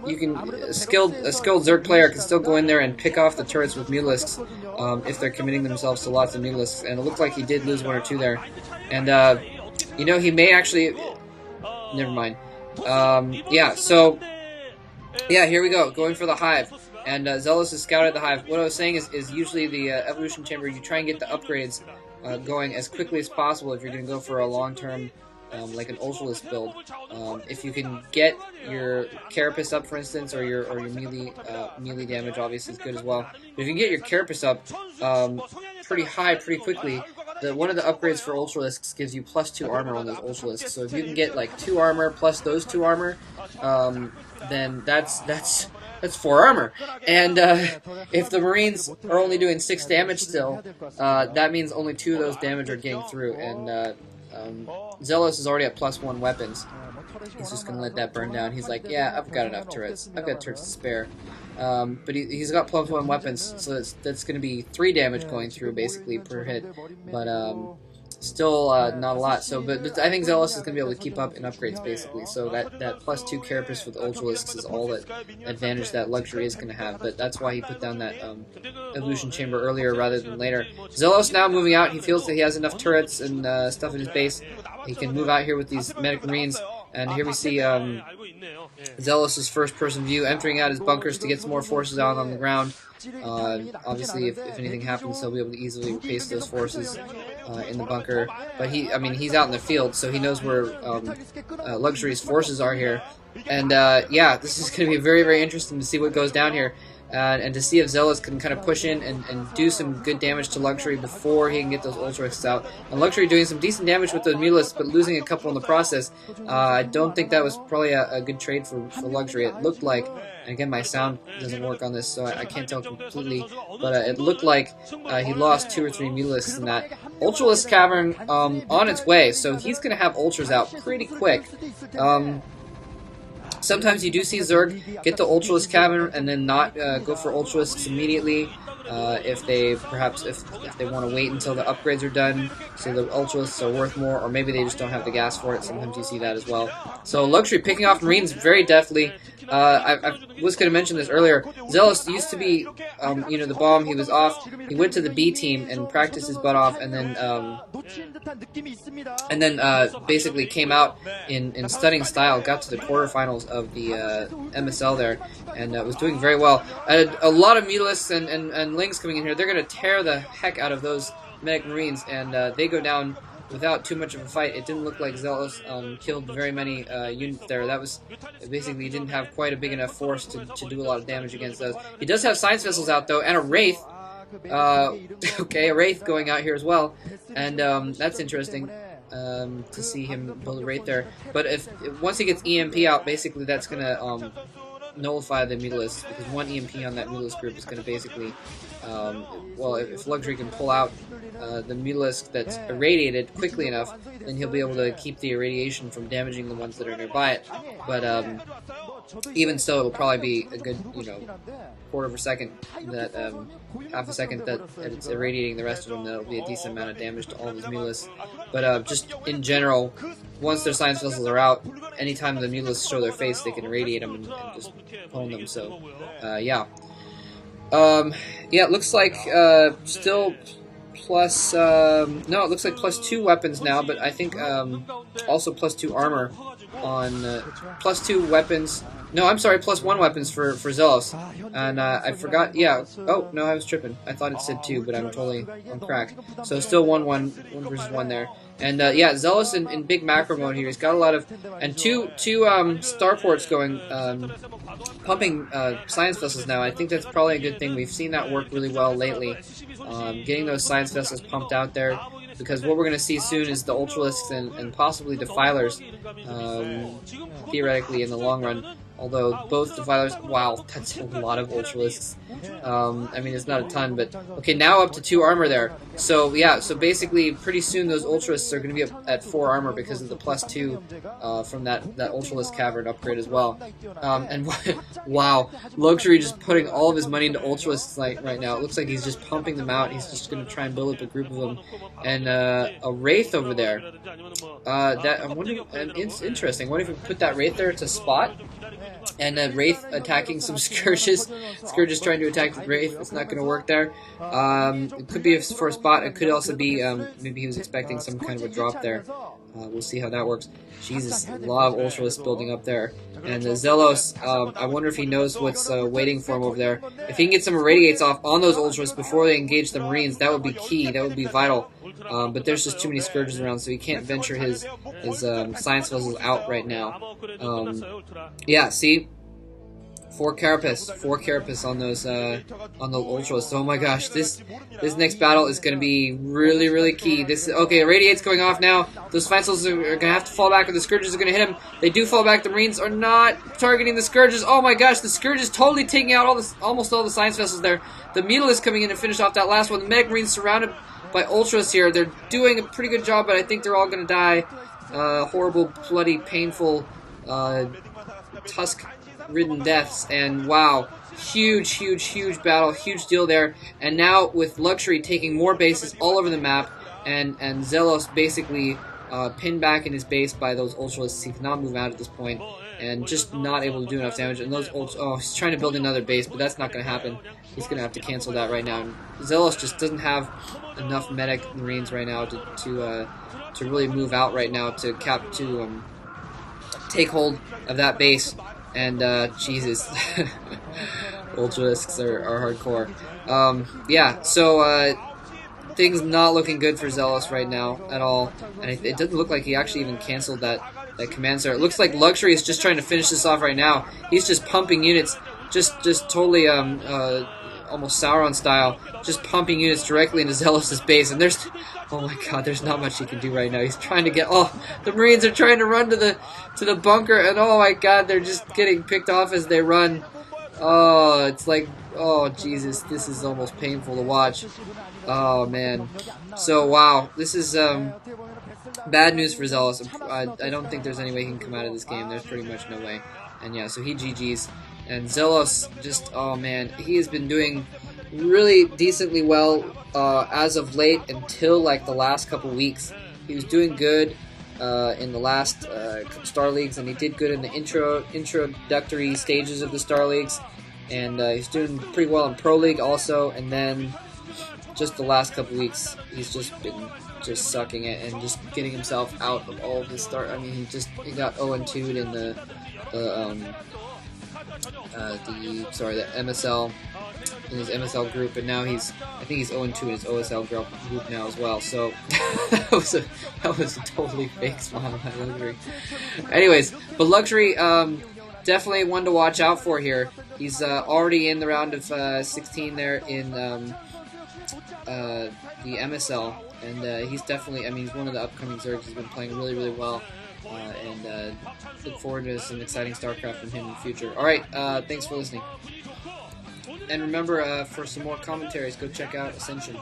you can a skilled Zerg player can still go in there and pick off the turrets with Mutalisks if they're committing themselves to lots of Mutalisks. And it looked like he did lose one or two there. And you know, he may actually. Never mind. Yeah. So yeah, here we go, going for the hive. And Xellos has scouted the hive. What I was saying is usually the evolution chamber, you try and get the upgrades going as quickly as possible if you're going to go for a long-term, like an Ultralist build. If you can get your Carapace up, for instance, or your melee damage, obviously is good as well. But if you can get your Carapace up pretty high pretty quickly, one of the upgrades for Ultralisks gives you +2 armor on those Ultralisks. So if you can get like 2 armor plus those 2 armor, then that's 4 armor. And if the Marines are only doing 6 damage still, that means only 2 of those damage are getting through. And Xellos is already at +1 weapons. He's just going to let that burn down. He's like, yeah, I've got enough turrets. I've got turrets to spare. But he's got +1 weapons, so that's going to be 3 damage going through, basically, per hit. But still not a lot. So, but I think Xellos is going to be able to keep up in upgrades, basically. So that +2 Carapace with Ultralisks is all that advantage that Luxury is going to have. But that's why he put down that evolution chamber earlier rather tthan later. Xellos now moving out. He feels that he has enough turrets and stuff in his base. He can move out here with these medic Marines. And here we see Xellos' first-person view entering out his bunkers to get some more forces out on the ground. Obviously, if anything happens, he'll be able to easily replace those forces in the bunker. But he's out in the field, so he knows where Luxury's forces are here. And yeah, this is going to be very, very interesting to see what goes down here. And to see if Xellos can kind of push in and do some good damage to Luxury before he can get those Ultralisks out. And Luxury doing some decent damage with those Mutalisks, but losing a couple in the process. I don't think that was probably a good trade for Luxury. It looked like, and again, my sound doesn't work on this, so I can't tell completely, but it looked like he lost 2 or 3 Mutalisks in that. Ultralisk Cavern on its way, so he's going to have Ultras out pretty quick. Sometimes you do see Zerg get the Ultralisk Cavern and then not go for Ultralisks immediately if they want to wait until the upgrades are done, so the Ultralisks are worth more, or maybe they just don't have the gas for it. Sometimes you see that as well. So Luxury picking off Marines very deftly. I was going to mention this earlier. Xellos used to be, you know, the bomb. He was off. He went to the B team and practiced his butt off, and then basically came out in stunning style. Got to the quarterfinals of the MSL there, and was doing very well. A lot of Mutalisks and Lings coming in here. They're going to tear the heck out of those medic Marines, and they go down without too much of a fight. It didn't look like Xellos killed very many units there. That was basically, he didn't have quite a big enough force to do a lot of damage against those. He does have Science Vessels out though, and a Wraith. Okay, a Wraith going out here as well, and that's interesting to see him build a Wraith there. But once he gets EMP out, basically that's gonna nullify the Mutalisks, because 1 EMP on that Mutalisk group is going to basically, well, if Luxury can pull out the Mutalisk that's irradiated quickly enough, then he'll be able to keep the irradiation from damaging the ones that are nearby it. But even so, it'll probably be a good, you know, quarter of a second, that half a second that it's irradiating the rest of them. That'll be a decent amount of damage to all these Mutalisks. But just in general, once their Science Vessels are out, anytime the Mutalisks show their face, they can irradiate them and just pwn them. So, yeah. Yeah, it looks like still plus, no, it looks like +2 weapons now, but I think also +2 armor on, +2 weapons. No, I'm sorry, +1 weapons for Xellos. And I forgot, yeah, oh, no, I was tripping. I thought it said 2, but I'm totally on crack. So still 1 versus 1 there. And yeah, Xellos in big macro mode here. He's got a lot of, and two starports going, pumping Science Vessels now. I think that's probably a good thing. We've seen that work really well lately. Getting those Science Vessels pumped out there, because what we're going to see soon is the Ultralisks and possibly Defilers, theoretically in the long run. Although both Defilers, wow, that's a lot of Ultralisks. I mean, it's not a ton, but okay, now up to 2 armor there. So yeah, so basically, pretty soon those Ultralisks are going to be up at 4 armor because of the +2 from that Ultralisk Cavern upgrade as well. And wow, Luxury just putting all of his money into Ultralisks right now. It looks like he's just pumping them out. He's just going to try and build up a group of them, and a Wraith over there. That I'm wondering, it's interesting. What if we put that Wraith there to spot? And Wraith attacking some Scourges. Scourges trying to attack with Wraith. It's not going to work there. It could be for a spot. It could also be maybe he was expecting some kind of a drop there. We'll see how that works. Jesus, a lot of Ultralisks building up there. And the Xellos, I wonder if he knows what's waiting for him over there. If he can get some Irradiates off on those Ultralisks before they engage the Marines, that would be key. That would be vital. But there's just too many Scourges around, so he can't venture his Science Vessels out right now. Yeah, see? 4 Carapace on those Ultras. Oh my gosh, this next battle is going to be really, really key. Okay, Irradiate's going off now. Those Science are going to have to fall back, or the Scourges are going to hit him. They do fall back. The Marines are not targeting the Scourges. Oh my gosh, the Scourges totally taking out almost all the Science Vessels there. The Mutalisks coming in to finish off that last one. The Medic Marines surrounded by Ultras here. They're doing a pretty good job, but I think they're all going to die. Horrible, bloody, painful, tusk-ridden deaths, and wow, huge battle, huge deal there. And now with Luxury taking more bases all over the map, and Xellos basically pinned back in his base by those Ultralisks. He cannot move out at this point, and just not able to do enough damage. And those he's trying to build another base, but that's not going to happen. He's going to have to cancel that right now. And Xellos just doesn't have enough medic Marines right now to really move out right now to take hold of that base. And Jesus, Ultralisks are hardcore. Yeah, so things not looking good for Xellos right now at all. And it doesn't look like he actually even canceled that command center. It looks like Luxury is just trying to finish this off right now. He's just pumping units, just totally almost Sauron style, just pumping units directly into Xellos' base. And there's, oh my god, there's not much he can do right now. He's trying to get, the Marines are trying to run to the bunker, and oh my god, they're just getting picked off as they run. Oh, it's like, oh Jesus, this is almost painful to watch. Oh man. So wow, this is bad news for Xellos. I don't think there's any way he can come out of this game. There's pretty much no way. And yeah, so he GG's. And Xellos just, oh man, he has been doing really decently well as of late until like the last couple weeks. He was doing good in the last Star Leagues, and he did good in the introductory stages of the Star Leagues, and he's doing pretty well in Pro League also. And then just the last couple weeks, he's just been sucking it and just getting himself out of all of his start. I mean, he got 0-2'd in the MSL, in his MSL group, and now I think he's 0-2 in his OSL group now as well. So that was a totally fake smile by Luxury. Anyways, but Luxury definitely one to watch out for here. He's already in the round of 16 there in the MSL, and he's definitely, I mean, he's one of the upcoming Zergs. He's been playing really well. And look forward to some exciting StarCraft from him in the future. Alright, thanks for listening. And remember, for some more commentaries, go check out Ascension.